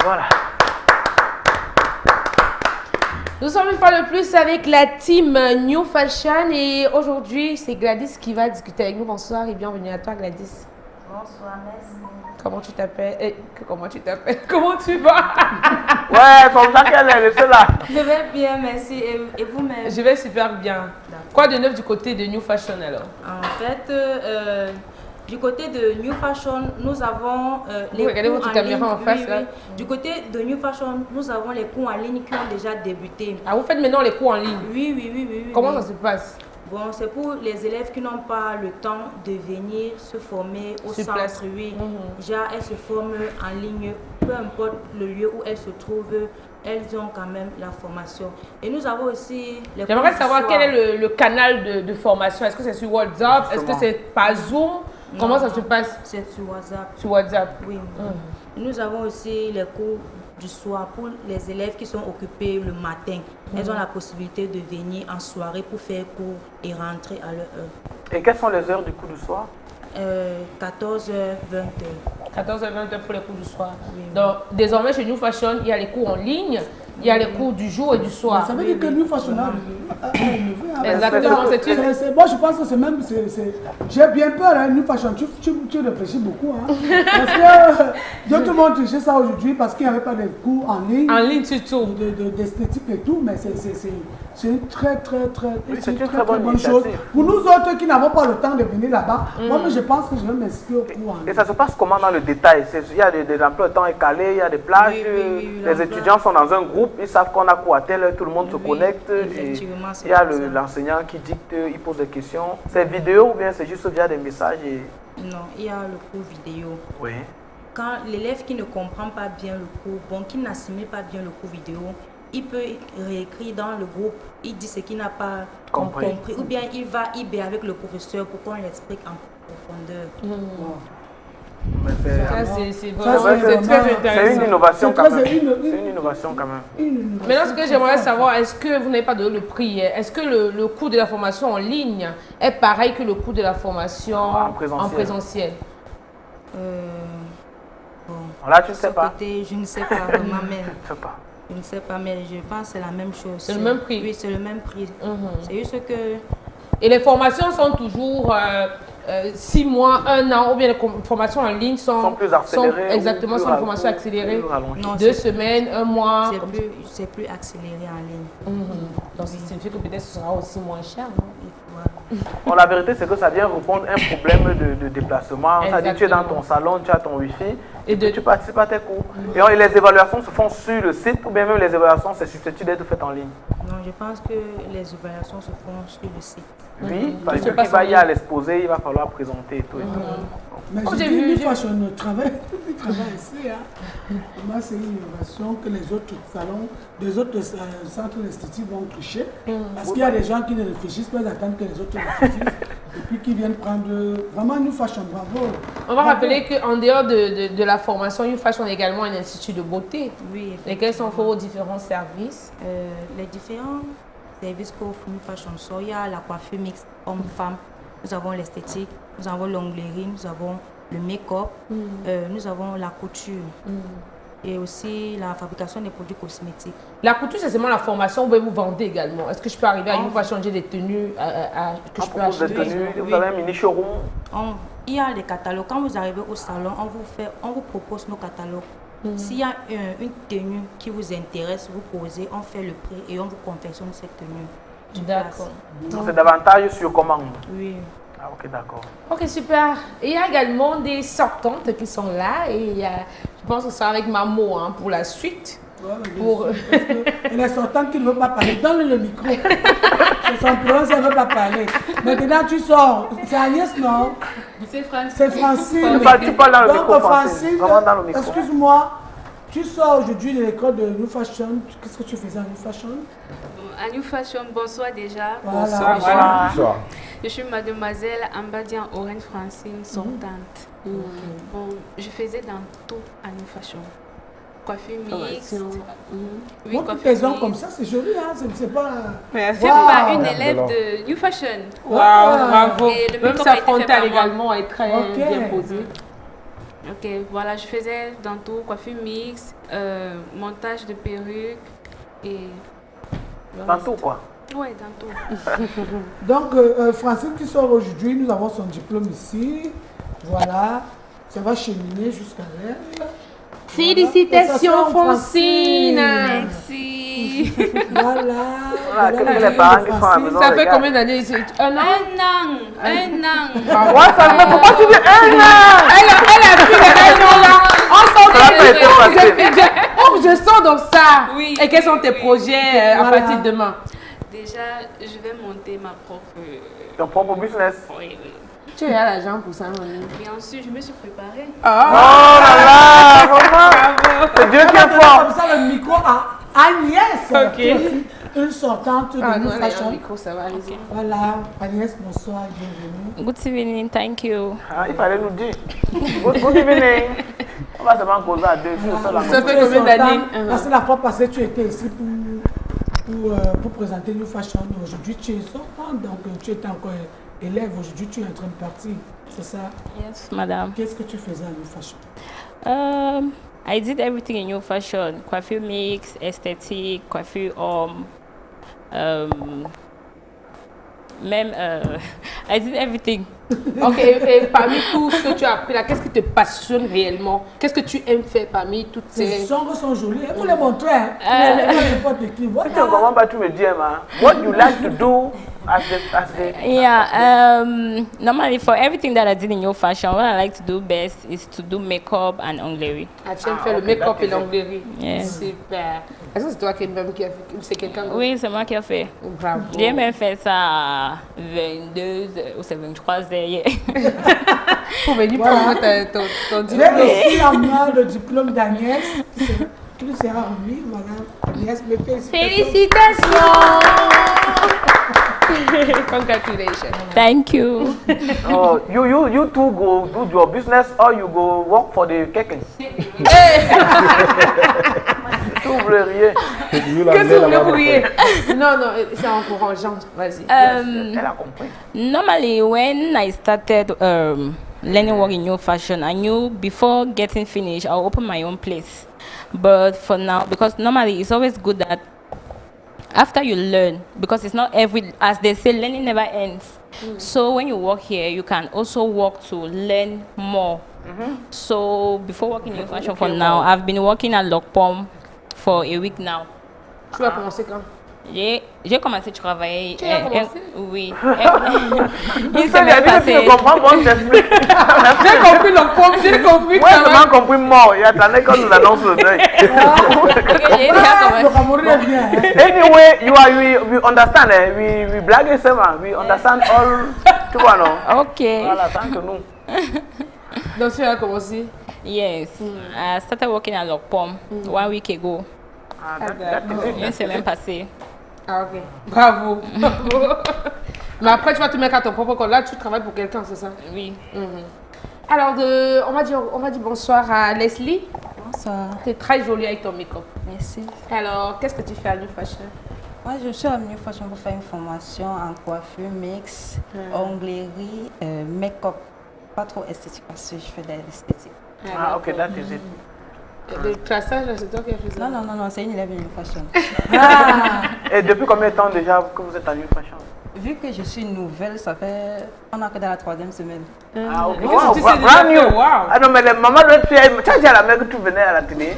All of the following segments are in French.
Voilà. Nous sommes une fois de plus avec la team New Fashion et aujourd'hui c'est Gladys qui va discuter avec nous. Bonsoir et bienvenue à toi Gladys. Bonsoir, merci. Comment tu t'appelles? Comment tu t'appelles? Comment tu vas? Ouais, comme ça qu'elle est là. Je vais bien, merci. Et vous-même? Je vais super bien. Quoi de neuf du côté de New Fashion alors? En fait, du côté de New Fashion, nous avons les regardez cours votre en caméra ligne. en face, Oui, là. oui. Du côté de New Fashion, nous avons les cours en ligne qui ont déjà débuté. Ah, vous faites maintenant les cours en ligne? Oui. Comment oui. ça se passe? Bon, c'est pour les élèves qui n'ont pas le temps de venir se former au Sur centre. place. Oui. Déjà, elles se forment en ligne, peu importe le lieu où elles se trouvent, elles ont quand même la formation. Et nous avons aussi les J'aimerais cours savoir du quel soir. est le canal de formation. Est-ce que c'est sur WhatsApp? Est-ce que Justement. c'est par Zoom? Comment ça se passe? C'est sur WhatsApp. Sur WhatsApp. Oui. Nous avons aussi les cours du soir pour les élèves qui sont occupés le matin. Elles ont la possibilité de venir en soirée pour faire cours et rentrer à leur heure. Et quelles sont les heures du coup du soir? 14h, 20h. 14 à 20 heures pour les cours du soir. Oui. Donc, désormais, chez New Fashion, il y a les cours en ligne, il y a les cours du jour et du soir. Ça veut dire que New Fashion a élevé. Exactement, c'est une... Moi, je pense que c'est même. J'ai bien peur, hein, New Fashion. Tu réfléchis beaucoup. Hein, parce que d'autres m'ont triché ça aujourd'hui parce qu'il n'y avait pas de cours en ligne. En ligne surtout. D'esthétique et tout, mais c'est une très bonne chose. initiative. Pour nous autres qui n'avons pas le temps de venir là-bas, moi, je pense que je vais m'inscrire au cours en ligne. Et ça se passe comment dans le détail? Il y a des emplois de temps écalés, il y a des plages, Oui, les étudiants sont dans un groupe, ils savent qu'on a cours à telle heure, tout le monde se connecte. Et effectivement, c'est il y a comme ça. l'enseignant qui dicte, il pose des questions. C'est vidéo ou bien c'est juste via des messages Non, il y a le cours vidéo. Oui. Quand l'élève qui ne comprend pas bien le cours, qui n'assimile pas bien le cours vidéo, il peut réécrire dans le groupe, il dit ce qu'il n'a pas compris. Ou bien il va IB avec le professeur pour qu'on l'explique en profondeur. Mais C'est très intéressant. c'est une innovation quand même. C'est C'est une innovation quand même. Maintenant, ce que j'aimerais savoir, est-ce que vous n'avez pas donné le prix? Est-ce que le coût de la formation en ligne est pareil que le coût de la formation En en présentiel? Bon, Là, tu ne de sais ce pas. côté, je ne sais pas vraiment, mais Je sais pas. je ne sais pas, mais je pense que c'est la même chose. C'est le même prix? Oui, c'est le même prix. C'est juste que Et les formations sont toujours 6 mois, 1 an, ou bien les formations en ligne sont Sont plus accélérées. exactement, ou sont plus des formations accélérées. plus rallongées. non, 2 semaines, 1 mois. c'est plus accéléré en ligne. Donc, ça signifie que peut-être ce sera aussi moins cher, non? Bon, la vérité, c'est que ça vient répondre à un problème de déplacement. C'est-à-dire, tu es dans ton salon, tu as ton Wi-Fi, et tu participes à tes cours. Et les évaluations se font sur le site, ou bien même les évaluations, c'est susceptible d'être faites en ligne. Non, je pense que les évaluations se font sur le site. Oui, parce se que passe qui va en y ligne. à l'exposé, il va falloir présenter et tout. Mais Oh, j'ai j'ai dit, vu, New j'ai- Fashion travaille ici. Hein. Pour moi, c'est une innovation que les autres salons, des autres centres d'esthétique vont toucher. Parce qu'il y a des gens qui ne réfléchissent pas, ils attendent que les autres réfléchissent. Et puis qui viennent prendre vraiment New Fashion. Bravo. On va rappeler qu'en dehors de la formation, New Fashion est également un institut de beauté. Oui, Lesquels sont vos différents services? les différents services qu'offre New Fashion sont, il y a la coiffure mixte homme-femme, nous avons l'esthétique, nous avons l'onglerie, nous avons le make-up, nous avons la couture et aussi la fabrication des produits cosmétiques. La couture, c'est seulement la formation, vous vendez également. Est-ce que je peux arriver à New Fashion, j'ai des tenues que je peux Propose des acheter? tenues, vous oui. avez un mini showroom. Il y a des catalogues. Quand vous arrivez au salon, on vous propose nos catalogues. S'il y a une tenue qui vous intéresse, vous posez, on fait le prix et on vous confectionne cette tenue. sur place. D'accord. Donc, c'est davantage sur commande. Oui. Ah, ok, d'accord. Ok, super. Et il y a également des sortantes qui sont là et je pense que ça avec Mamo hein, pour la suite. Ouais, mais bien Pour- sûr, parce que elle est sortante qui ne veut pas parler. Donne le micro. C'est son problème, elle ne veut pas parler. Maintenant, tu sors. C'est Agnès, non? C'est Francine. C'est Francine. Tu parles dans le Donc, micro, Francine. Vraiment dans le micro. excuse-moi, tu sors aujourd'hui de l'école de New Fashion. Qu'est-ce que tu faisais à New Fashion? À New Fashion, bonsoir déjà. Voilà. Voilà. Je suis mademoiselle Ambadian Oren Francine, sortante. Bon, je faisais dans tout à New Fashion. Coiffure mixte. Oui, Moi, toutes coiffure les gens mixte. comme ça, c'est joli, hein? C'est pas. C'est Wow. pas une élève de New Fashion. Waouh, bravo. Et le Même make-up sa a été fait frontale par moi. également est très Ok. bien posée. Ok, voilà, je faisais dans tout, coiffure mixte, montage de perruques et... Dans tout quoi? Oui, dans tout. Donc, Francine qui sort aujourd'hui, nous avons son diplôme ici. Voilà, ça va cheminer jusqu'à elle. Félicitations, Francine. Merci. Voilà. Les parents qui sont à la maison, Ça fait regarde. combien d'années ici? Un an? Un an. Ouais, ça me... Pourquoi tu dis un an? Elle a pris les un an là. Ça n'a pas été facile. Oh, je sens donc ça. Oui. Et quels sont tes projets à partir de demain? Déjà, je vais monter ma propre... Ton propre business. Oui, oui. Tu as l'argent pour ça, Moni. Bien sûr, je me suis préparée. Oh là là, vraiment. C'est Dieu qui est fort. Comme ça, le micro à Agnès. Ok. Qui est aussi une sortante de Ah New non, elle a un Fashion. micro, ça va, allez-y. Voilà, Agnès, bonsoir et bienvenue. Good evening, thank you. Ah, il fallait nous dire. Good evening. On va seulement causer à deux. Je suis le seul à Ça nous. fait combien d'années? Parce que la fois passée, tu étais ici pour présenter New Fashion. Aujourd'hui, tu es sortante, donc tu étais encore élève. Aujourd'hui, tu es en train de partir. C'est ça? Yes, madam. Qu'est-ce que tu faisais à New Fashion? I did everything in New Fashion. Coiffure mix, esthétique, coiffure homme. Même, I did everything. Ok, et parmi tout ce que tu as appris là, qu'est-ce qui te passionne réellement? Qu'est-ce que tu aimes faire parmi toutes Ces ces... chambres sont jolies. Il faut les montrer. Hein. N'importe qui. Si tu ne Voilà. comprends pas, tu me dis, man. What you like to do as the Yeah, normally for everything that I did in New Fashion, what I like to do best is to do makeup and onglerie. Ah, tu aimes Ah, faire ok, le make-up et d'accord. l'onglerie. Yeah. Super. Est-ce que c'est toi qui as fait? C'est quelqu'un d'autre? Oui, c'est moi qui ai fait. Bravo. J'ai même fait ça à 22 ou c'est 23 heures hier. Pour venir Voilà. prendre ton J'ai diplôme. aussi en main le diplôme d'Agnès qui nous sera remis. Voilà, Agnès, mes félicitations. Congratulations. Thank you. Oh, you two go do your business or you go work for the kekens. Si vous voulez rien. Qu'est-ce que vous voulez brouiller? Non, non, c'est encourageant. Vas-y. Elle a compris. Normally, when I started learning work in New Fashion, I knew before getting finished, I'll open my own place. But for now, because normally it's always good that after you learn, because it's not as they say, learning never ends. So when you work here, you can also work to learn more. So before working in New Fashion for now, I've been working at Lokpom for a week now. Tu vas commencer quand? J'ai commencé à travailler. Tu as commencé? Oui. Tu Une sais, semaine il y a dit que tu passée. ne comprends pas, je t'explique. J'ai compris le pomme, j'ai compris Moi, que ça j'ai va. seulement compris mort. Il attendait qu'on nous annonce le deuil. Ok, j'ai déjà Le commencé. Cameroun est bien. Hein. Anyway, we understand. We blague seulement. We understand all. Tu vois, non? Ok. Voilà, tant que nous. Donc tu as commencé. Yes. I started working at Lokpom 1 week ago. Ah, that is it. Une semaine passée. Ah ok. Bravo. Bravo. Mais après tu vas te mettre à ton propre compte. Là tu travailles pour quelqu'un, c'est ça? Oui. Alors on va dire bonsoir à Leslie. Bonsoir. Tu es très jolie avec ton make-up. Merci. Alors qu'est-ce que tu fais à New Fashion? Moi, je suis à New Fashion pour faire une formation en coiffure mix, onglerie, make-up. Pas trop esthétique parce que je fais de l'esthétique. Ah, ok, that is it. Le traçage, c'est toi qui as fait ça? Non, c'est une élève de New Fashion. Et depuis combien de temps déjà que vous êtes à New Fashion? Vu que je suis nouvelle, ça fait... On est que dans la 3e semaine. Ah, ok. Qu'est-ce que Wow, tu sais déjà brand new. faire? Wow. Ah non, mais les mamans doivent être fières. Tu as dit à la mère que tu venais à la télé.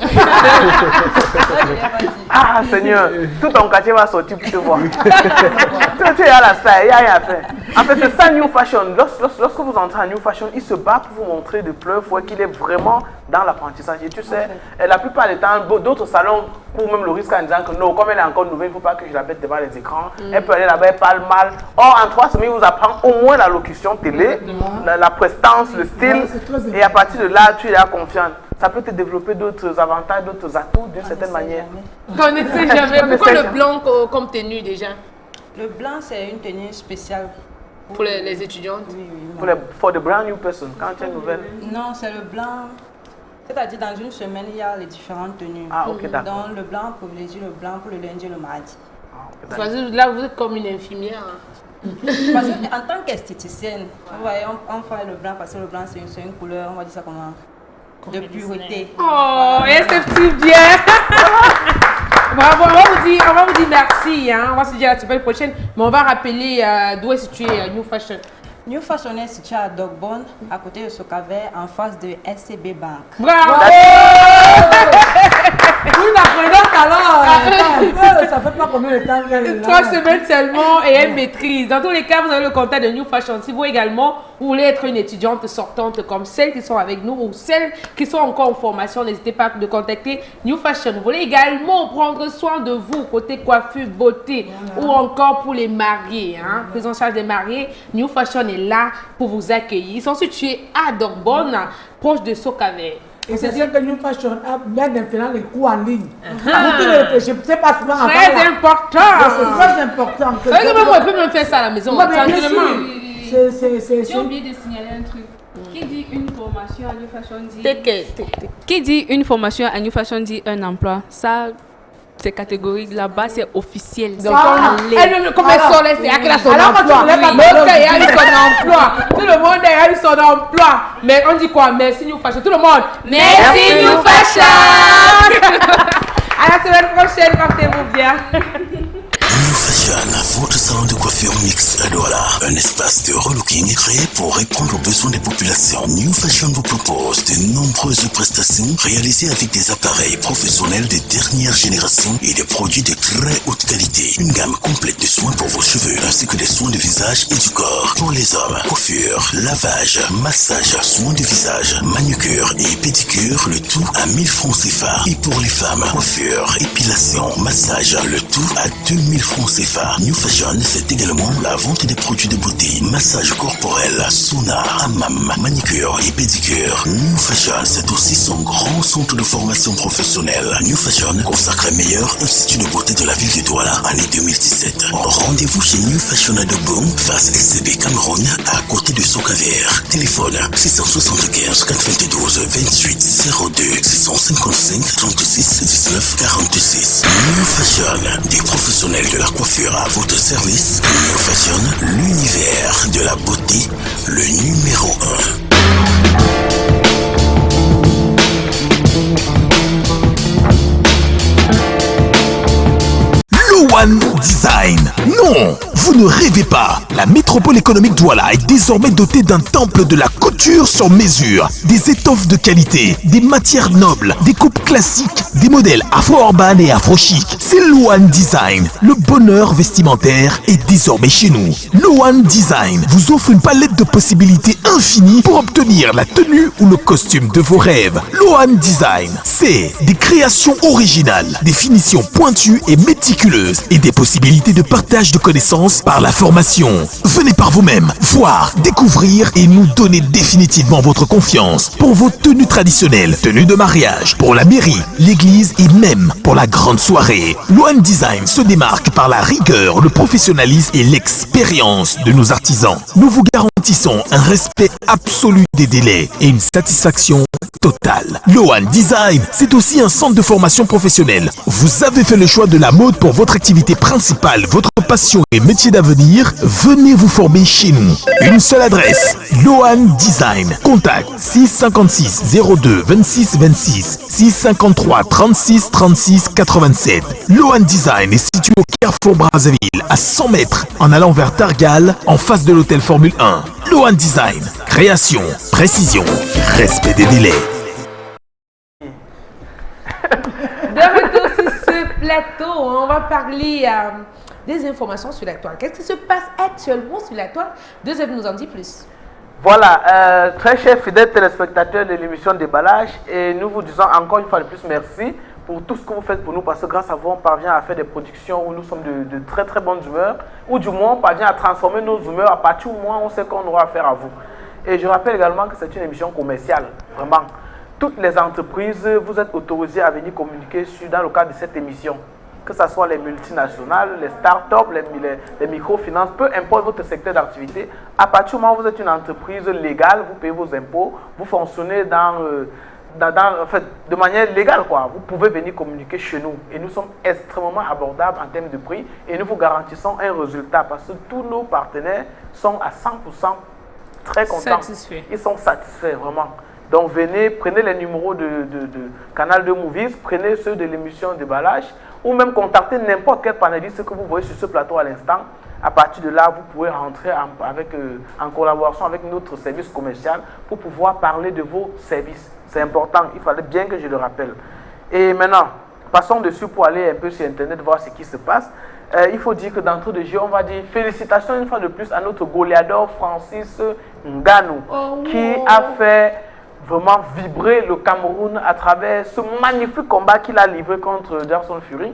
Ah, Seigneur, tout ton quartier va sortir pour te voir. Tu es à la star, il n'y a rien à faire. En fait, c'est ça New Fashion. Lorsque vous entrez à New Fashion, il se bat pour vous montrer de plein fouet qu'il est vraiment dans l'apprentissage. Et tu sais, et la plupart du temps, d'autres salons courent même le risque en disant que non, comme elle est encore nouvelle, il ne faut pas que je la mette devant les écrans. Elle peut aller là-bas, elle parle mal. Or, en 3 semaines, il vous apprend au moins la locution télé, la prestance, le style. Ouais, c'est très important. Et à partir de là, tu es là confiante. Ça peut te développer d'autres avantages, d'autres atouts d'une certaine manière. On ne sait jamais. On ne Pourquoi sait le jamais. blanc comme tenue déjà? Le blanc, c'est une tenue spéciale. Pour les étudiantes? Oui, oui. Pour les for the brand new person, quand tu es nouvelle. Non, c'est le blanc. C'est-à-dire, dans une semaine, il y a les différentes tenues. Ah, ok, d'accord. Donc, le blanc privilégie le blanc pour le lundi et le mardi. Ah, ok, d'accord. Parce que là, vous êtes comme une infirmière. Hein. Parce qu'en tant qu'esthéticienne, vous voyez, on fait le blanc parce que le blanc, c'est une couleur, on va dire ça comment? de pureté. Oh, et c'est petit bien. Bravo, on va vous dire merci. Hein. On va se dire à la semaine prochaine. Mais on va rappeler d'où est situé New Fashion. New Fashion est situé à Dogbon, à côté de Sokaver, en face de SCB Bank. Bravo! Oui, l'apprenante alors, ça fait pas combien de temps qu'elle est là. 3 semaines seulement et elle maîtrise. Dans tous les cas, vous avez le contact de New Fashion. Si vous également, vous voulez être une étudiante sortante comme celles qui sont avec nous ou celles qui sont encore en formation, n'hésitez pas à contacter New Fashion. Vous voulez également prendre soin de vous, côté coiffure, beauté ou encore pour les mariés. Hein, prise en charge des mariés, New Fashion est là pour vous accueillir. Ils sont situés à Dogbon, proche de Sokaver. Et c'est sûr que New Fashion a bien maintenant les cours en ligne. Je ne sais pas souvent. Très important. C'est très important. On peut même faire ça à la maison. J'ai oublié de signaler un truc. Qui dit une formation à New Fashion dit... Qui dit une formation à New Fashion dit un emploi. Ça... C'est catégorique, là-bas c'est officiel. Donc, elle comme elle sort, c'est elle a son emploi. L'autre, elle a eu son emploi. Tout le monde a eu son emploi. Mais on dit quoi? Merci New Fashion. Tout le monde. Merci New Fashion. À la semaine prochaine, portez-vous bien. New Fashion, votre salon de coiffure mix à Douala. Un espace de relooking créé pour répondre aux besoins des populations. New Fashion vous propose de nombreuses prestations réalisées avec des appareils professionnels de dernière génération et des produits de très haute qualité. Une gamme complète de soins pour vos cheveux ainsi que des soins de visage et du corps. Pour les hommes, coiffure, lavage, massage, soins de visage, manucure et pédicure, le tout à 1000 francs CFA. Et pour les femmes, coiffure, épilation, massage, le tout à 2000 francs CFA. New Fashion, c'est également la vente des produits de beauté, massage corporel, sauna, hammam, manicure et pédicure. New Fashion, c'est aussi son grand centre de formation professionnelle. New Fashion, consacré meilleur institut de beauté de la ville de Douala, année 2017. Rendez-vous chez New Fashion à Dogbon, face SCB Cameroun, à côté de Sokaver. Téléphone 675 422 28 02 655 36 19 46. New Fashion, des professionnels de la coiffure à votre service. New Fashion, l'univers de la beauté, le numéro 1. Loan Design. Non, vous ne rêvez pas. La métropole économique Douala est désormais dotée d'un temple de la couture sur mesure. Des étoffes de qualité, des matières nobles, des coupes classiques, des modèles afro-urbains et afro-chic. C'est Loan Design. Le bonheur vestimentaire est désormais chez nous. Loan Design vous offre une palette de possibilités infinies pour obtenir la tenue ou le costume de vos rêves. Loan Design, c'est des créations originales, des finitions pointues et méticuleuses et des possibilités de partage de connaissances par la formation. Venez par vous-même, voir, découvrir et nous donner définitivement votre confiance pour vos tenues traditionnelles, tenues de mariage, pour la mairie, l'église et même pour la grande soirée. Loan Design se démarque par la rigueur, le professionnalisme et l'expérience de nos artisans. Nous vous garantissons un respect absolu des délais et une satisfaction totale. Loan Design, c'est aussi un centre de formation professionnelle. Vous avez fait le choix de la mode pour votre activité principale, votre passion et métier d'avenir. Venez vous former chez nous. Une seule adresse, Loan Design. Contact 656 02 26 26 653 36 36 87. Loan Design est situé au Carrefour Brazzaville, à 100 mètres, en allant vers Targal, en face de l'hôtel Formule 1. Loan Design, création, précision, respect des délais. De retour sur ce plateau, on va parler des informations sur la toile. Qu'est-ce qui se passe actuellement sur la toile? Deuxième nous en dit plus. Voilà, très chers fidèles téléspectateurs de l'émission Déballage, et nous vous disons encore une fois de plus merci pour tout ce que vous faites pour nous, parce que grâce à vous, on parvient à faire des productions où nous sommes de très très bonnes humeurs, ou du moins on parvient à transformer nos humeurs à partir du moment où on sait qu'on aura affaire à vous. Et je rappelle également que c'est une émission commerciale, vraiment. Toutes les entreprises, vous êtes autorisés à venir communiquer dans le cadre de cette émission. Que ce soit les multinationales, les start-up, les microfinances, peu importe votre secteur d'activité, à partir du moment où vous êtes une entreprise légale, vous payez vos impôts, vous fonctionnez en fait, de manière légale, quoi. Vous pouvez venir communiquer chez nous. Et nous sommes extrêmement abordables en termes de prix et nous vous garantissons un résultat parce que tous nos partenaires sont à 100% très contents. Satisfaits. Ils sont satisfaits, vraiment. Donc venez, prenez les numéros de Canal 2 Movies, prenez ceux de l'émission Déballage, ou même contactez n'importe quel panéliste que vous voyez sur ce plateau à l'instant. À partir de là, vous pouvez rentrer en collaboration avec notre service commercial pour pouvoir parler de vos services. C'est important, il fallait bien que je le rappelle. Et maintenant, passons dessus pour aller un peu sur Internet, voir ce qui se passe. Il faut dire que d'entrée de jeu, on va dire félicitations une fois de plus à notre goleador Francis Ngannou, qui a fait vraiment vibrer le Cameroun à travers ce magnifique combat qu'il a livré contre Jackson Fury.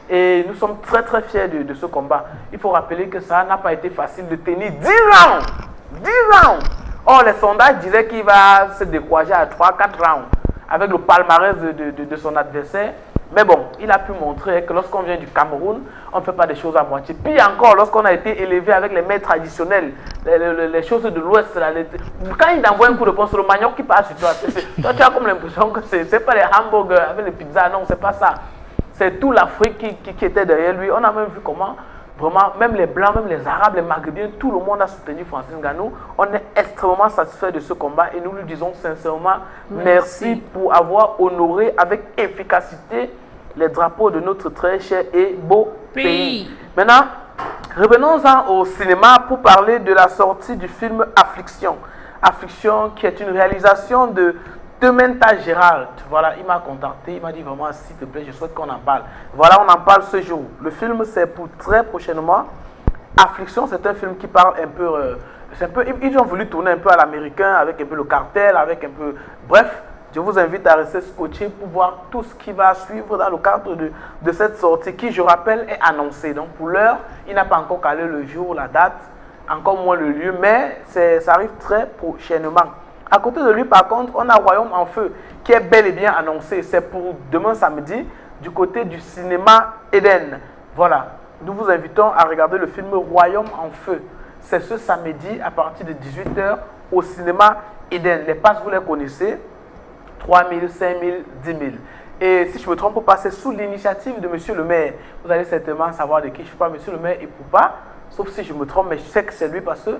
Et nous sommes très très fiers de ce combat. Il faut rappeler que ça n'a pas été facile de tenir 10 rounds. 10 rounds. Or, les sondages disaient qu'il va se décourager à 3-4 rounds avec le palmarès de son adversaire. Mais bon, il a pu montrer que lorsqu'on vient du Cameroun, on ne fait pas des choses à moitié. Puis encore, lorsqu'on a été élevé avec les mets traditionnels, les choses de l'Ouest, quand il envoie un coup de poing sur le manioc qui passe sur toi, toi tu as comme l'impression que ce n'est pas les hamburgers avec les pizzas, non, c'est pas ça. C'est toute l'Afrique qui était derrière lui. On a même vu comment, vraiment, même les Blancs, même les Arabes, les Maghrébiens, tout le monde a soutenu Francis Ngannou. On est extrêmement satisfait de ce combat et nous lui disons sincèrement merci pour avoir honoré avec efficacité les drapeaux de notre très cher et beau pays. Maintenant, revenons-en au cinéma pour parler de la sortie du film Affliction. Affliction qui est une réalisation de Tementa Gérald. Voilà, il m'a contacté, il m'a dit vraiment s'il te plaît, je souhaite qu'on en parle. Voilà, on en parle ce jour. Le film c'est pour très prochainement. Affliction, c'est un film qui parle un peu, ils ont voulu tourner un peu à l'américain avec un peu le cartel, avec un peu, bref. Je vous invite à rester scotché pour voir tout ce qui va suivre dans le cadre de cette sortie qui, je rappelle, est annoncée. Donc pour l'heure, il n'a pas encore calé le jour, la date, encore moins le lieu, mais ça arrive très prochainement. À côté de lui, par contre, on a Royaume en feu qui est bel et bien annoncé. C'est pour demain samedi du côté du cinéma Eden. Voilà, nous vous invitons à regarder le film Royaume en feu. C'est ce samedi à partir de 18 h au cinéma Eden. Les passes, vous les connaissez. 3 000, 5 000, 10 000. Et si je ne me trompe pas, c'est sous l'initiative de M. le maire. Vous allez certainement savoir de qui je parle. M. le maire et Poupa, sauf si je me trompe, mais je sais que c'est lui parce que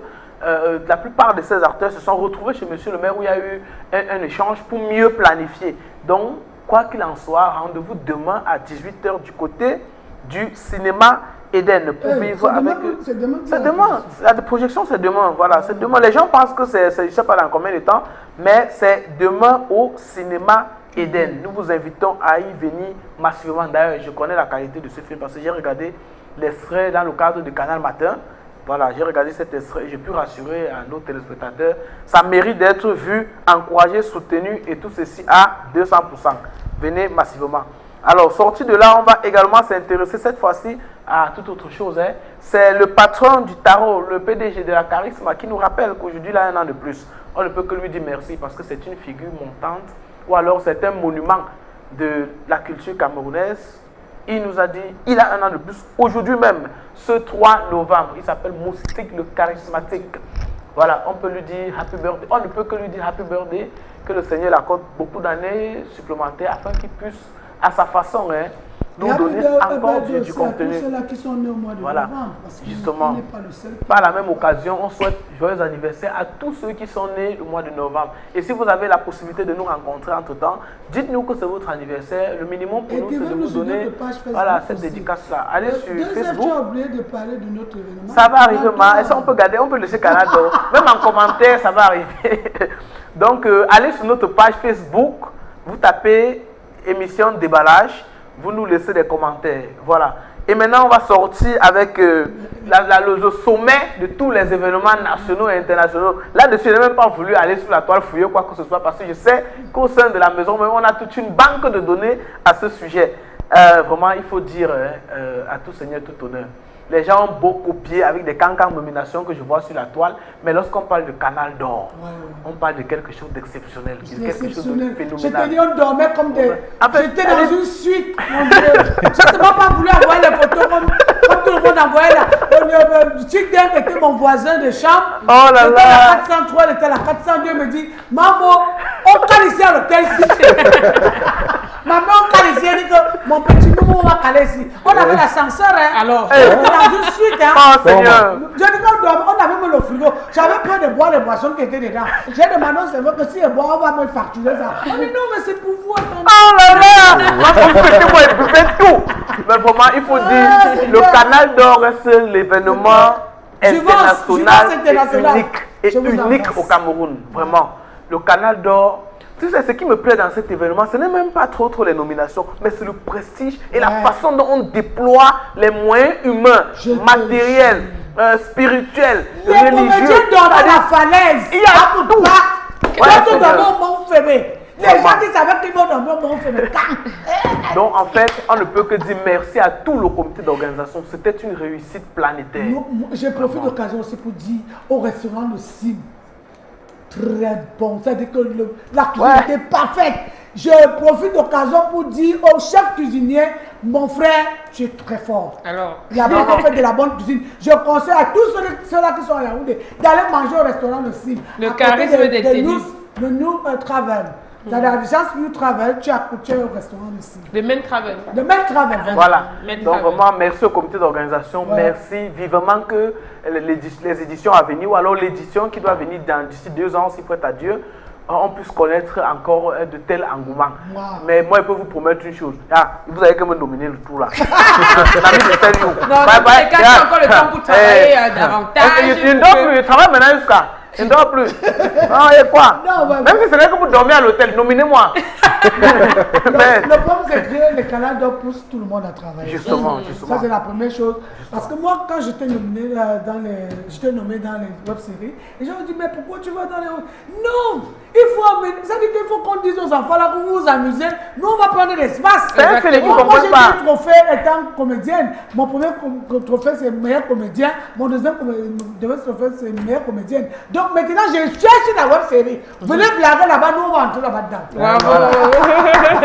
la plupart de ces acteurs se sont retrouvés chez M. le maire où il y a eu un échange pour mieux planifier. Donc, quoi qu'il en soit, rendez-vous demain à 18 h du côté du cinéma Eden pour vivre avec eux. C'est demain. La projection, c'est demain. Voilà, c'est demain. Les gens pensent que c'est, je ne sais pas dans combien de temps, mais c'est demain au cinéma Eden. Nous vous invitons à y venir massivement. D'ailleurs, je connais la qualité de ce film parce que j'ai regardé l'extrait dans le cadre du Canal Matin. Voilà, j'ai regardé cet extrait et j'ai pu rassurer à nos téléspectateurs. Ça mérite d'être vu, encouragé, soutenu et tout ceci à 200%. Venez massivement. Alors, sorti de là, on va également s'intéresser cette fois-ci à toute autre chose. Hein. C'est le patron du tarot, le PDG de la Charisma, qui nous rappelle qu'aujourd'hui, il a 1 an de plus. On ne peut que lui dire merci parce que c'est une figure montante ou alors c'est un monument de la culture camerounaise. Il nous a dit, il a 1 an de plus. Aujourd'hui même, ce 3 novembre, il s'appelle Moustique le charismatique. Voilà, on peut lui dire Happy Birthday. On ne peut que lui dire Happy Birthday, que le Seigneur l'accorde beaucoup d'années supplémentaires afin qu'il puisse, à sa façon, hein, nous donner encore du contenu. Ceux-là qui sont nés au mois de novembre, parce que justement, par la même occasion, on souhaite joyeux anniversaire à tous ceux qui sont nés le mois de novembre. Et si vous avez la possibilité de nous rencontrer entre-temps, dites-nous que c'est votre anniversaire. Le minimum pour nous, c'est de vous donner cette dédicace-là. Allez sur Facebook. Tu as oublié de parler de notre événement. Ça va arriver, et ça on peut garder, on peut laisser Canada. Même en commentaire, ça va arriver. Donc, allez sur notre page Facebook, vous tapez émission Déballage. Vous nous laissez des commentaires. Voilà. Et maintenant, on va sortir avec le sommet de tous les événements nationaux et internationaux. Là-dessus, je n'ai même pas voulu aller sur la toile fouiller quoi que ce soit parce que je sais qu'au sein de la maison, même, on a toute une banque de données à ce sujet. Vraiment, il faut dire à tout Seigneur, tout honneur. Les gens ont beau copier avec des cancans nominations que je vois sur la toile, mais lorsqu'on parle de Canal d'Or, on parle de quelque chose d'exceptionnel, quelque chose de phénoménal. Je te dis, on dormait comme des... J'étais dans une suite, mon Dieu. Je n'ai pas voulu envoyer les photos comme tout le monde envoyait là. Le Chick-Den était mon voisin de chambre. Oh là là. La 403, elle était la 402, elle me dit, maman, on cale ici à l'hôtel ici. Maman, on cale ici, elle dit que mon petit nous où on va caler ici. On avait l'ascenseur, hein. Alors, dans une suite, hein. Oh Seigneur. Je dis on avait mis le frigo. J'avais peur de boire les boissons qui étaient dedans. J'ai demandé au serveur que si elle boit, on va me facturer ça. On dit non, mais c'est pour vous. Attendez. Oh là là. Moi, je fais tout. Mais vraiment, il faut dire, le Canal d'Or reste l'événement international et unique au Cameroun. Vraiment. Le Canal d'Or. Tu sais, ce qui me plaît dans cet événement, ce n'est même pas trop les nominations, mais c'est le prestige et la façon dont on déploie les moyens humains, matériels, spirituels, religieux. Les comédiens dorment à la falaise. Il y a tout. Quand on dort au Mont Fémé, les gens qui savaient qu'ils vont dormir au Mont Fémé. Donc en fait, on ne peut que dire merci à tout le comité d'organisation. C'était une réussite planétaire. Je profite de l'occasion aussi pour dire au restaurant de Sim. Très bon, c'est-à-dire que la cuisine était parfaite. Je profite de l'occasion pour dire au chef cuisinier, mon frère, tu es très fort. alors. Il a vraiment fait de la bonne cuisine. Je conseille à tous ceux-là qui sont à Yaoundé d'aller manger au restaurant de Sim. Le charisme des tenus. Le New Travel. C'est-à-dire la licence New Travel, tu as coûté au restaurant de Sim. Le même travail. Le même travel. Voilà. Même Donc travail. vraiment, merci au comité d'organisation. Merci vivement que les éditions à venir, ou alors l'édition qui doit venir d'ici 2 ans, si prête à Dieu, on puisse connaître encore de tels engouements. Wow. Mais moi, je peux vous promettre une chose. Vous avez que me nominer le tout là. Non, bye, quand tu as encore le temps pour travailler davantage. Je ne dors plus, je travaille maintenant jusqu'à. Je ne dors plus. Non, et quoi? Non, même si ce n'est que pour dormir à l'hôtel, nominez-moi. Le problème, c'est que le Canal d'Or pousse tout le monde à travailler. Justement. Ça, c'est la première chose. Parce que moi, quand j'étais nommé dans les web-séries, les gens me disent, mais pourquoi tu vas dans les... Non, il faut amener... Ça veut dire qu'il faut qu'on dise aux enfants, là, que vous vous amusez. Nous, on va prendre l'espace. C'est fait moi, j'ai eu un trophée étant comédienne. Mon premier trophée, c'est meilleure comédien. Mon deuxième trophée, c'est meilleure comédienne. Donc maintenant, je cherche la web-série. Venez blaguer là-bas, nous, on va entrer là-bas dedans.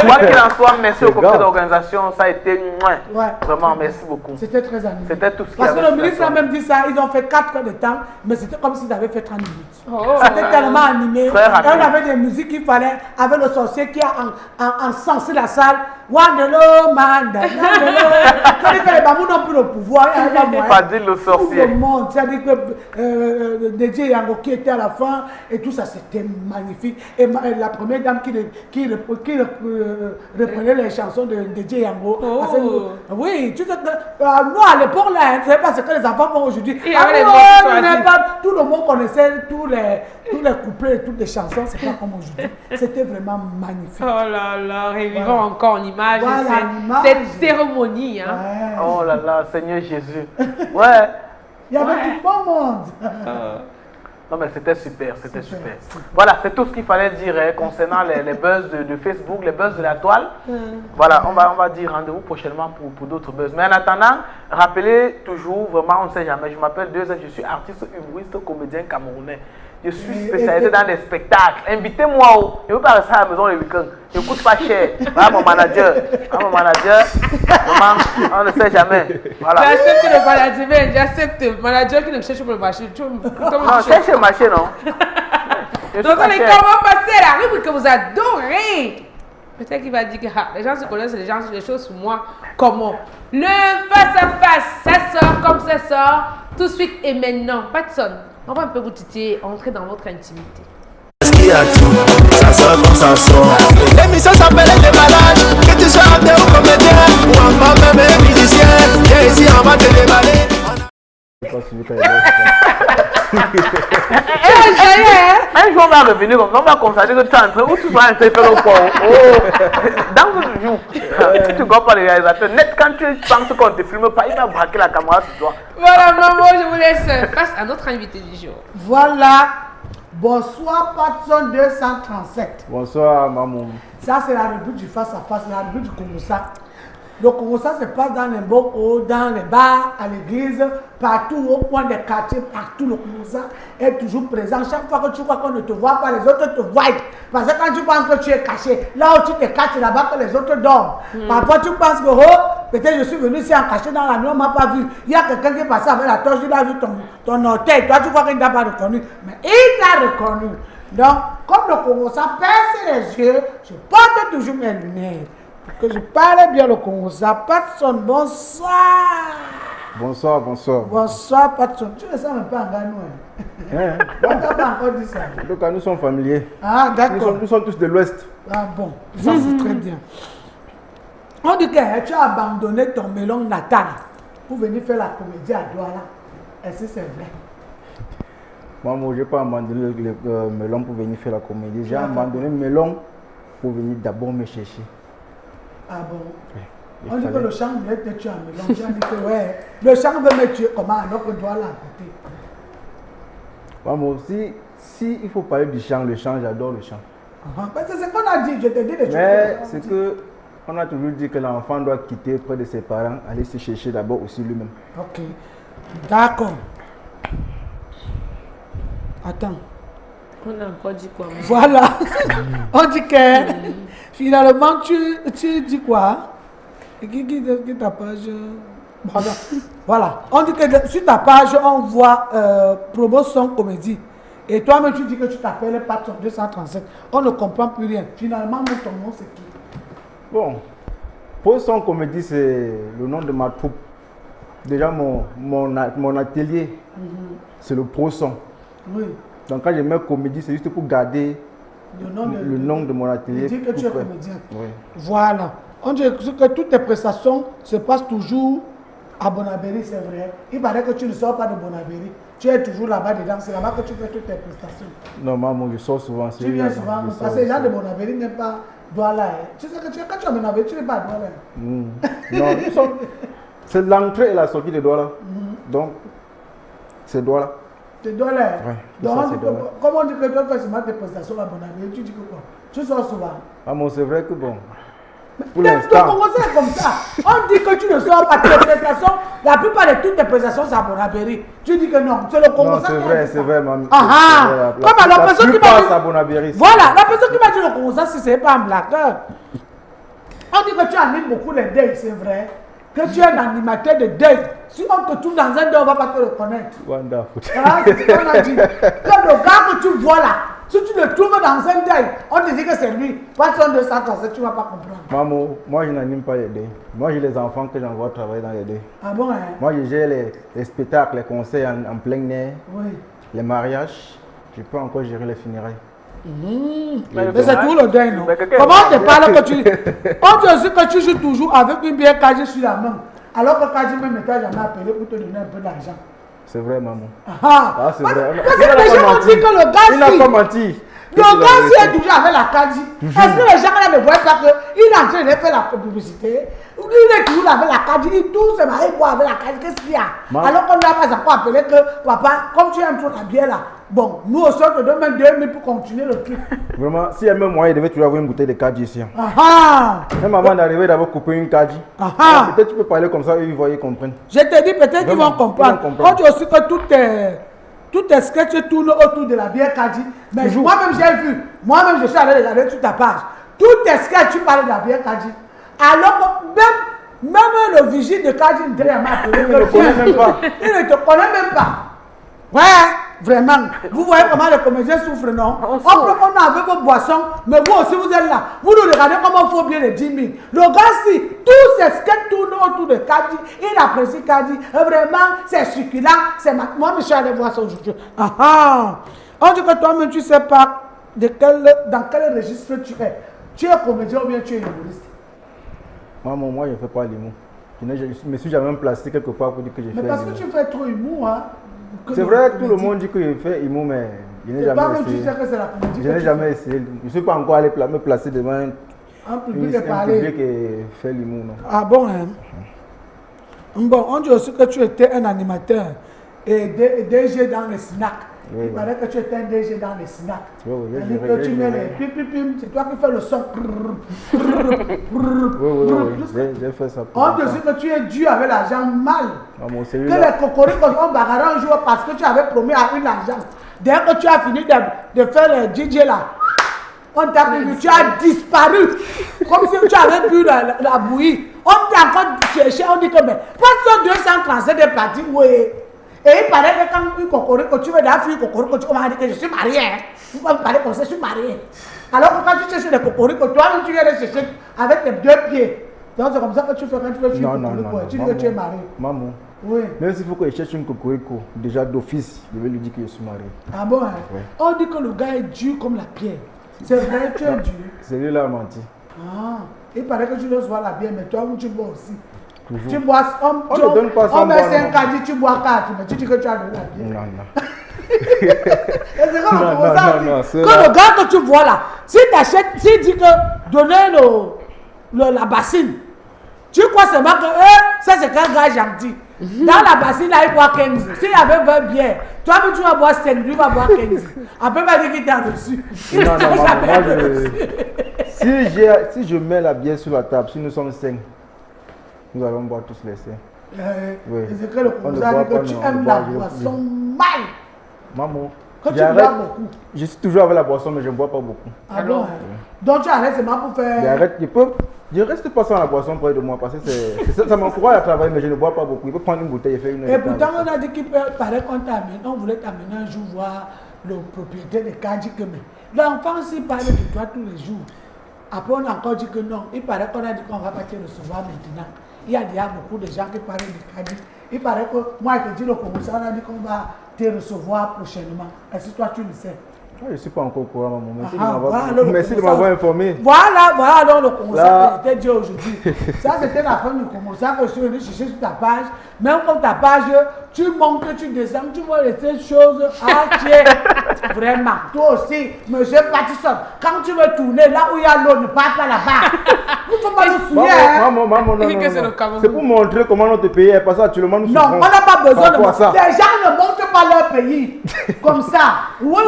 Quoi qu'il en soit, merci au comité d'organisation. Ça a été... Vraiment, merci beaucoup. C'était très animé. C'était tout ce qu'il y Parce avait. que le ministre a même dit ça, ils ont fait 4 heures de temps, mais c'était comme s'ils avaient fait 30 minutes. C'était tellement animé. Et on avait des musiques qu'il fallait, avec le sorcier qui a encensé la salle. Wandelo, Manda, c'est-à-dire que les Bamou n'ont plus le pouvoir. Il n'y a pas dit le sorcier. Tout le monde, c'est-à-dire que DJ Yango qui était à la fin, et tout ça, c'était magnifique. Et la première dame qui reprenait les chansons de DJ Yango. Oui, tu sais que nous à l'époque là, tu ne savais pas ce que les enfants font aujourd'hui. Tout le monde connaissait tous les couplets et toutes les chansons, c'est pas comme aujourd'hui. C'était vraiment magnifique. Oh là là, revivons encore en image cette cérémonie. Hein. Ouais. Oh là là, Seigneur Jésus. Ouais. Il y avait du bon monde. Non mais c'était super, c'était super. Voilà, c'est tout ce qu'il fallait dire concernant les buzz de Facebook, les buzz de la toile. Voilà, on va dire rendez-vous prochainement pour d'autres buzz. Mais en attendant, rappelez toujours, vraiment, on ne sait jamais, je m'appelle 2F, je suis artiste, humoriste, comédien camerounais. Je suis spécialisé dans les spectacles. Invitez-moi. Je ne veux pas rester à la maison le week-end. Je ne coûte pas cher. Voilà mon manager. Vraiment, on ne sait jamais. Voilà. J'accepte le manager, j'accepte le manager qui ne cherche pas le marché. Non, cherche le marché, non. Donc, les comment passer la rubrique que vous adorez. Peut-être qu'il va dire que les gens se connaissent les choses sur moi. Comment? Le face-à-face, ça sort comme ça sort. Tout de suite et maintenant. Patson. On va un peu vous titiller, entrer dans votre intimité. Est-ce qu'il y a tout? Ça sort comme ça sort. L'émission s'appelle Les Malades. Que tu sois acteur ou comédien, ou encore même musicien, viens ici, on va te déballer. Un jour on va revenir comme ça, on va constater que tu es en train, où tu vas entrer faire le port. Dans ce jour, tu ne vois pas les réalisateurs. Net, quand tu penses qu'on ne te filme pas, il va braquer la caméra sur toi. Voilà, maman, je vous laisse face à notre invité du jour. Voilà. Bonsoir, Patson 237. Bonsoir, maman. Ça, c'est la rubrique du face-à-face, la rubrique du Congossa. Le Congossa se passe dans les bocaux, dans les bars, à l'église, partout, au coin des quartiers, partout. Le Congossa est toujours présent. Chaque fois que tu crois qu'on ne te voit pas, les autres te voient. Parce que quand tu penses que tu es caché, là où tu te caches, c'est là-bas que les autres dorment. Parfois, tu penses que, peut-être je suis venu ici en caché dans la nuit, on ne m'a pas vu. Il y a quelqu'un qui est passé avec la torche, il a vu ton orteil. Toi, tu crois qu'il ne t'a pas reconnu. Mais il t'a reconnu. Donc, comme le Congossa perce les yeux, je porte toujours mes lunettes. Que je parle bien le Congosa. Patson, bonsoir. Bonsoir, bonsoir. Bonsoir, Patson. Tu ne sens même pas en Gano. Hein? On t'a pas encore dit ça. Donc, nous sommes familiers. Ah, d'accord. Nous sommes tous de l'Ouest. Ah bon, ça c'est très bien. On dit que tu as abandonné ton melon natal pour venir faire la comédie à Douala. Est-ce que c'est vrai? Moi, je n'ai pas abandonné le melon pour venir faire la comédie. J'ai abandonné le melon pour venir d'abord me chercher. Ah bon? Oui, on dit que le champ voulait te tuer en melon. Tu as dit que ouais, le champ veut me tuer comment alors que Douala à côté? Moi aussi, si il faut parler du chant, j'adore le chant. Parce que c'est ce qu'on a dit, je te dis des choses. Mais c'est que on a toujours dit que l'enfant doit quitter près de ses parents, aller se chercher d'abord aussi lui-même. Ok, d'accord. Attends. On a encore dit quoi? Voilà. On dit que finalement tu dis quoi? Qui ta page? Voilà. On dit que sur ta page on voit promotion comédie. Et toi-même tu dis que tu t'appelles Patson 237. On ne comprend plus rien. Finalement ton nom c'est qui? Bon, Proson Comédie c'est le nom de ma troupe. Déjà mon atelier, c'est le Proson. Oui. Donc quand je mets comédie, c'est juste pour garder le nom de mon atelier. Tu dis que tu es comédien. Oui. Voilà. On dit que toutes tes prestations se passent toujours à Bonabéry, c'est vrai. Il paraît que tu ne sors pas de Bonabéry. Tu es toujours là-bas dedans. C'est là-bas que tu fais toutes tes prestations. Non, maman, je sors souvent. Tu viens souvent. Parce que les gens de Bonabéry n'aiment pas Douala. Tu sais que quand tu es à Bonabéry, tu n'es pas à Douala. Non, c'est l'entrée et la sortie de Douala. Donc, c'est Douala. C'est Douala. Oui. Donc, comment on dit que toi, tu fais seulement tes prestations à Bonabéry, tu dis que quoi? Tu sors souvent. Maman, c'est vrai que bon. Pour Donc, l'instant. comment c'est comme ça? On dit que tu ne sors pas tes prestations. La plupart de toutes tes prestations, c'est à Bonabéry. Tu dis que non. C'est le Congo. Non, c'est vrai, maman. Ah ah. Comme la personne qui m'a dit. À Bonabéry. Voilà, la personne qui m'a dit le Congo, si ce n'est pas un blagueur. On dit que tu animes beaucoup les deuils, c'est vrai. Que tu es un animateur de deuil. Si on te trouve dans un deuil, on ne va pas te reconnaître. Wonderful. Ah, c'est ce qu'on a dit. Que le gars que tu vois là, si tu le trouves dans un deuil, on te dit que c'est lui. Patson 237, tu ne vas pas comprendre. Maman, moi je n'anime pas les deuils. Moi j'ai les enfants que j'envoie travailler dans les deuils. Ah bon, hein? Moi je gère les spectacles, les concerts en plein air, Oui. les mariages. Je peux encore gérer les funérailles. Mais c'est tout le deuil, non? Comment on te parle que tu... On te dit que tu joues toujours avec une bière Kaji sur la main. Alors que Kaji même ne t'a jamais appelé pour te donner un peu d'argent. C'est vrai, maman. Ah, c'est vrai. Parce que les gens ont dit que le gars, il n'a pas menti. Le gars, est toujours avec la Kaji. Est-ce que les gens là ne voient pas qu'il est en train de faire la publicité? Il est toujours avec la Kaji. Il tourne ses maris pour avec la Kaji. Qu'est-ce qu'il y a? Alors qu'on ne l'a pas encore appelé que papa, comme tu aimes trop la bière là, bon, nous aussi, on te donne 2000 pour continuer le truc. Vraiment, si elle même moyen, il devait toujours avoir une bouteille de Kaji ici. Même avant d'arriver, d'abord couper une Kaji. Peut-être tu peux parler comme ça, eux, ils voient, ils comprennent. Je te dis, peut-être qu'ils vont comprendre. On dit aussi que tous tes sketchs tournent autour de la bière Kaji. Mais moi-même, j'ai vu. Moi-même, je suis allé regarder sur ta page. Tous tes sketchs, tu parles de la bière Kaji. Alors que même le vigile de Kaji ne t'a jamais appelé. Il ne te connaît même pas. Il ne te connaît même pas. Ouais, vraiment. Vous voyez comment les comédiens souffrent, non? On a avec vos boissons, mais vous aussi, vous êtes là. Vous nous regardez comment il faut bien les 10 000. Le gars, si tous ces sketchs tournent autour de Kaji, il apprécie Kaji. Vraiment, c'est succulent. Moi, je suis allé voir ça aujourd'hui. On dit que toi-même, tu ne sais pas dans quel registre tu es. Tu es comédien ou bien tu es humoriste? Moi, je ne fais pas l'humour. Je ne me suis jamais placé quelque part pour dire que je fais l'humour. Mais parce que tu fais trop humour, hein? C'est vrai, tout le monde dit que je fais humour, mais je n'ai jamais essayé. Tu sais que c'est la comédie. Je n'ai jamais essayé. Je ne suis pas encore allé me placer devant un public et faire l'humour. Ah bon, hein? Bon, on dit aussi que tu étais un animateur et DG dans les snacks. Oui, il paraît que tu étais un DG dans les snacks. Oui, que tu mets les pim, c'est toi qui fais le son. Oui, j'ai fait ça. On te dit que tu es dû avec l'argent mal. Que les cocoricots ont bagarré un jour parce que tu avais promis à une argent. Dès que tu as fini de faire le DJ là, on t'a vu, tu as disparu. Comme si tu avais bu la bouillie. On t'a encore cherché, on dit que mais Patson 237 est parti, oui. Et il paraît que quand tu veux d'affaires, tu m'as dit que je suis marié. Tu vas me parler comme ça, je suis marié. Alors que quand tu cherches des cocorico, toi-même tu viens les chercher avec tes 2 pieds. Donc c'est comme ça que tu fais quand tu veux fuir cocorico. Tu dis que tu es marié. Maman. Oui. Même s'il faut que je cherche une cocorico, déjà d'office, je vais lui dire que je suis marié. Ah bon, hein? Oui. On dit que le gars est dur comme la pierre. C'est vrai, tu es dur. C'est lui là, menti. Ah, il paraît que tu dois voir la bière, mais toi, tu bois aussi. Toujours. Tu bois, on ne donne pas ça. On met 5 caddies, tu bois 4, mais tu dis que tu as donné la bière. Non. Et c'est comme non, que le gars que tu vois là, s'il t'achète, s'il dit que donner la bassine, tu crois seulement que ça c'est qu'un gars gentil. Dans la bassine, là, il boit 15. S'il y avait 20 bières, toi-même tu vas boire 5, lui va boire 15. Après, il va dire qu'il t'a reçu. Non, si je mets la bière sur la table, si nous sommes 5, nous allons boire tous les 5. Oui. C'est que le conseil dit que tu aimes la boisson mal. Maman, quand tu bois beaucoup. Je suis toujours avec la boisson, mais je ne bois pas beaucoup. Ah bon? Donc tu arrêtes seulement pour faire. J'arrête, je reste pas sans la boisson près de moi parce que ça m'encourage à travailler, mais je ne bois pas beaucoup. Il peut prendre une bouteille et faire une. Et pourtant, on a dit qu'il paraît qu'on t'amène. On voulait t'amener un jour voir le propriétaire de Kadjik. L'enfant, s'il parle de toi tous les jours. Après, on a encore dit que non. Il paraît qu'on a dit qu'on ne va pas te recevoir maintenant. Il y a déjà beaucoup de gens qui parlent de Kadjik. Il paraît que moi, je te dis le commentaire, on a dit qu'on va te recevoir prochainement. Est-ce que toi, tu le sais? Je ne suis pas encore au courant, maman. Merci de m'avoir informé. Voilà donc le commentaire que je t'ai dit aujourd'hui. Ça, c'était la fin du commentaire que je suis venu chercher sur ta page. Même comme ta page, tu montes, tu descends, tu vois les choses entières. Vraiment. Toi aussi, monsieur Pattison, quand tu veux tourner là où il y a l'eau, ne pars pas là-bas. Il ne faut pas nous souiller. Maman, non. C'est pour montrer comment notre pays est passé actuellement. Nous non, on n'a pas besoin de ça. Les gens ne montrent pas leur pays. Comme ça. Oui.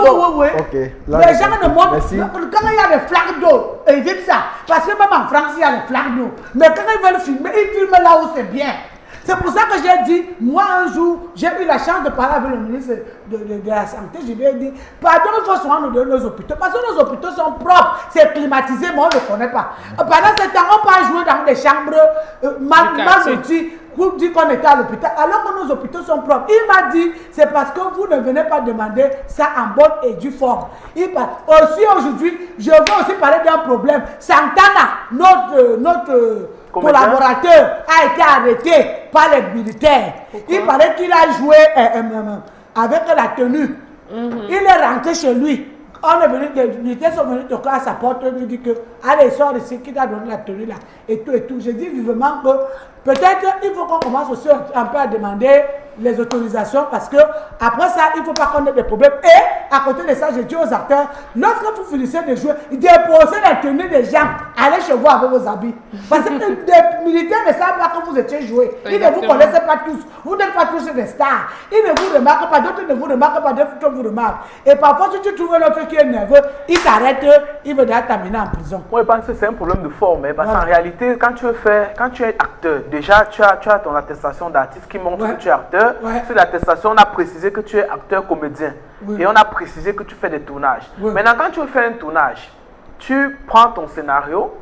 Okay. Les gens ne montrent pas. Quand il y a des flaques d'eau, évite ça. Parce que même en France, il y a des flaques d'eau. Mais quand ils veulent filmer, ils filment là où c'est bien. C'est pour ça que j'ai dit, moi un jour, j'ai eu la chance de parler avec le ministre de la Santé. Je lui ai dit, pardon, il faut souvent nous donner nos hôpitaux. Parce que nos hôpitaux sont propres, c'est climatisé, mais on ne connaît pas. Pendant ce temps, on peut jouer dans des chambres mal loties. Vous dites qu'on était à l'hôpital, alors que nos hôpitaux sont propres. Il m'a dit, c'est parce que vous ne venez pas demander ça en bonne et due forme. Aussi aujourd'hui, je veux aussi parler d'un problème. Santana, notre collaborateur, a été arrêté par les militaires. Pourquoi? Il paraît qu'il a joué avec la tenue. Il est rentré chez lui. Les militaires sont venus toquer à sa porte et lui dit que allez, sort ici, qui t'a donné la tenue là, et tout. J'ai dit vivement que peut-être il faut qu'on commence aussi un peu à demander les autorisations parce que après ça, il ne faut pas qu'on ait des problèmes. Et à côté de ça, j'ai dit aux acteurs, lorsque vous finissez de jouer, déposez la tenue des gens, allez chez vous avec vos habits. Parce que les militaires ne savent pas que vous étiez joué. Ils ne vous connaissent pas tous. Vous n'êtes pas tous des stars. Ils ne vous remarquent pas, d'autres ne vous remarquent pas, d'autres vous remarquent. Et parfois, si tu trouves l'autre qui est nerveux, il t'arrête, il veut déjà t'amener en prison. Moi, je pense que c'est un problème de forme. Parce qu'en réalité, quand tu es acteur, déjà, tu as ton attestation d'artiste qui montre que tu es acteur. Sur l'attestation, on a précisé que tu es acteur comédien. Et on a précisé que tu fais des tournages. Maintenant, quand tu veux faire un tournage, tu prends ton scénario,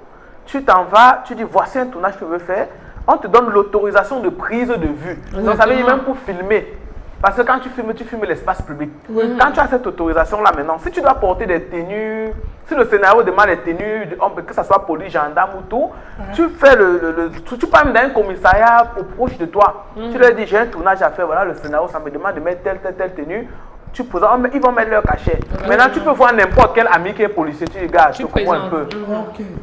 tu t'en vas, tu dis voici un tournage que je veux faire. On te donne l'autorisation de prise de vue. Donc ça veut dire même pour filmer. Parce que quand tu filmes l'espace public. Quand tu as cette autorisation-là maintenant, si tu dois porter des tenues, si le scénario demande des tenues, que ce soit police, gendarme ou tout, tu fais tu pars même dans un commissariat proche de toi. Tu leur dis, j'ai un tournage à faire, voilà le scénario, ça me demande de mettre telle tenue. Tu poses, ils vont mettre leur cachet. Maintenant, tu peux voir n'importe quel ami qui est policier, tu dis, gars, je te comprends un peu.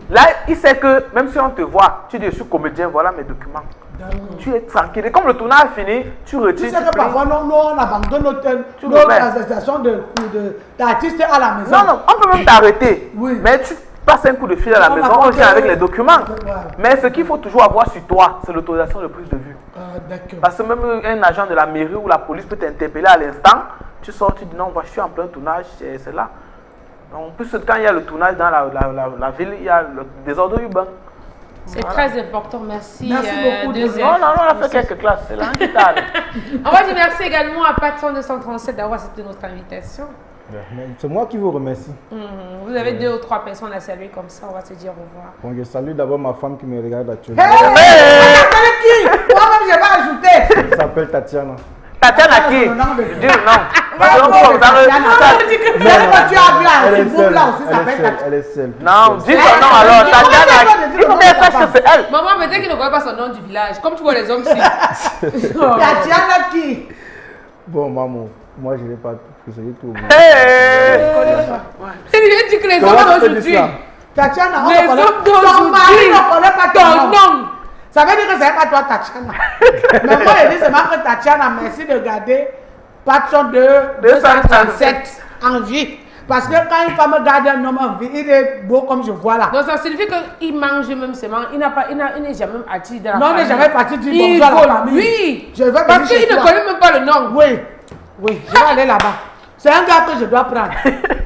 Là, il sait que même si on te voit, tu dis, je suis comédien, voilà mes documents. Tu es tranquille. Et comme le tournage est fini, tu retires. Tu sais que parfois, nous, on abandonne notre association d'artistes à la maison. Non, on peut même t'arrêter. Mais tu passes un coup de fil à la maison, on vient avec les documents. Mais ce qu'il faut toujours avoir sur toi, c'est l'autorisation de prise de vue. Parce que même un agent de la mairie ou la police peut t'interpeller à l'instant. Tu sors, tu dis non, je suis en plein tournage, c'est là. Donc, plus quand il y a le tournage dans la ville, il y a le désordre urbain. C'est très important, merci. Merci beaucoup. Non, on a fait quelques classes, c'est là. On va dire merci également à Patson 237 d'avoir accepté notre invitation. C'est moi qui vous remercie. Vous avez 2 ou 3 personnes à saluer comme ça, on va se dire au revoir. Bon, je salue d'abord ma femme qui me regarde actuellement. Qui? Moi-même, je vais ajouter. Elle s'appelle Tatiana. Tatiana qui? Dis non. Elle est seule. Non, dis son nom alors. Tatiana, il faut bien sache que c'est elle. Maman, peut-être qu'il ne connaît pas son nom du village. Comme tu vois les hommes ici. Tatiana qui? Bon, maman, moi je n'ai pas tout. Je tout. Il dit que les hommes d'aujourd'hui. Tatiana, les hommes d'aujourd'hui ne connaît pas ton nom. Ça veut dire que c'est pas toi, Tatiana. Mais moi, je dis seulement que Tatiana, merci de garder Patron de 237 en vie. Parce que quand une femme garde un homme en vie, il est beau comme je vois là. Donc ça signifie qu'il mange même seulement. Il n'est jamais parti de la famille. Non, il n'est jamais parti du bonjour à la famille. Oui. Je veux parce qu'il ne connaît même pas le nom. Oui. Oui, je vais aller là-bas. C'est un gars que je dois prendre.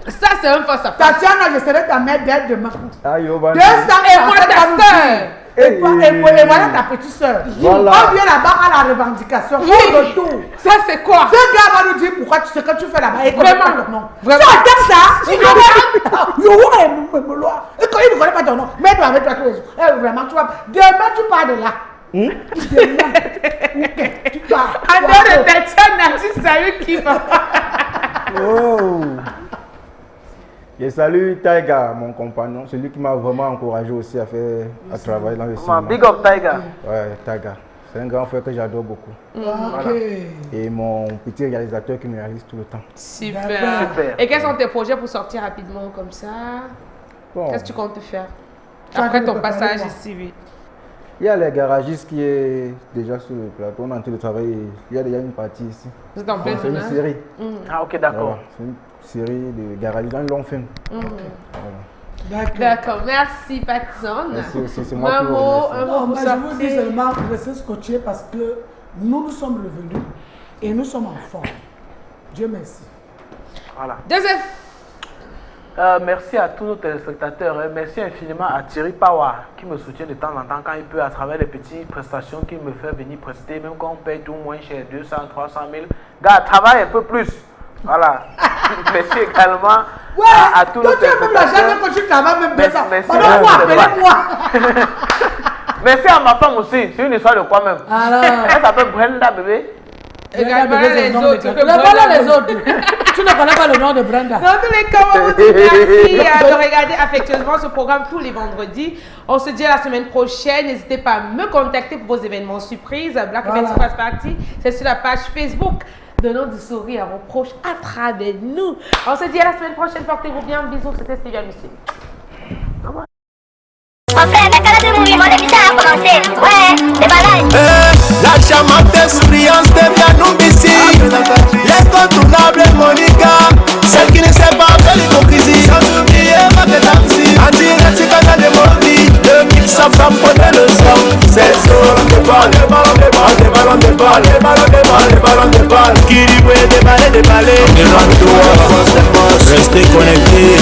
Ça, c'est un faux sapin. Tatiana, je serai ta mère dès demain. 200 et moi ta soeur. Et voilà ta petite soeur. Voilà. On vient là-bas à la revendication. Oui. Retour. Ça, c'est quoi? Ce gars va nous dire pourquoi ce que tu fais là-bas. Vraiment. Tu attends ça. Il ne connaît pas ton nom. Mets-toi avec toi tous les jours. Vraiment, tu vas. Demain, tu pars de là. Demain. Ok, tu pars. En dehors de Tatiana, tu salues qui va. Oh. Je salue Taiga, mon compagnon, celui qui m'a vraiment encouragé aussi à travailler dans le cinéma. Big up Taiga. Ouais, Taiga. C'est un grand frère que j'adore beaucoup. Voilà. Et mon petit réalisateur qui me réalise tout le temps. Super. Et quels sont tes projets pour sortir rapidement comme ça? Bon. Qu'est-ce que tu comptes faire après ton passage ici? Oui. Il y a les garagistes qui est déjà sur le plateau. On est en train de travailler. Il y a déjà une partie ici. C'est en plein tournage. C'est une série. Ah ok, d'accord. Voilà. C'est une série de garagistes, un long film. Voilà. D'accord, merci Patson. Merci aussi, c'est moi qui vous remercie. Je vous dis seulement rester scotché parce que nous sommes revenus et nous sommes en forme. Dieu merci. Voilà. Joseph. Merci à tous nos téléspectateurs. Merci infiniment à Thierry Pawa qui me soutient de temps en temps quand il peut à travers les petites prestations qu'il me fait venir prester, même quand on paye tout moins cher, 200, 300 000. Gars, travaille un peu plus. Voilà. Merci également à tous nos téléspectateurs. Merci à ma femme aussi. C'est une histoire de quoi même? Elle s'appelle Brenda, bébé. Également les autres. Les autres. Tu ne connais pas le nom de Brenda. Dans tous les cas, on vous dit merci de regarder affectueusement ce programme tous les vendredis. On se dit à la semaine prochaine. N'hésitez pas à me contacter pour vos événements surprises. Black Event Surprise Party, c'est sur la page Facebook. Donnons du sourire à vos proches à travers nous. On se dit à la semaine prochaine. Portez-vous bien. Bisous. C'était Steven Lucie. La charmante expérience devient nous ici. L'incontournable Monica, celle qui ne sait pas faire l'hypocrisie. Sans oublier Maketamsi, en direct c'est quand de Mondi. Le mix en femme prenait le son. C'est ça, des balles, des ballons, des balles, des ballons, des balles, des ballons, des balles, des ballons, des balles. Qui dit ouais, des balles, des balles. Restez connectés.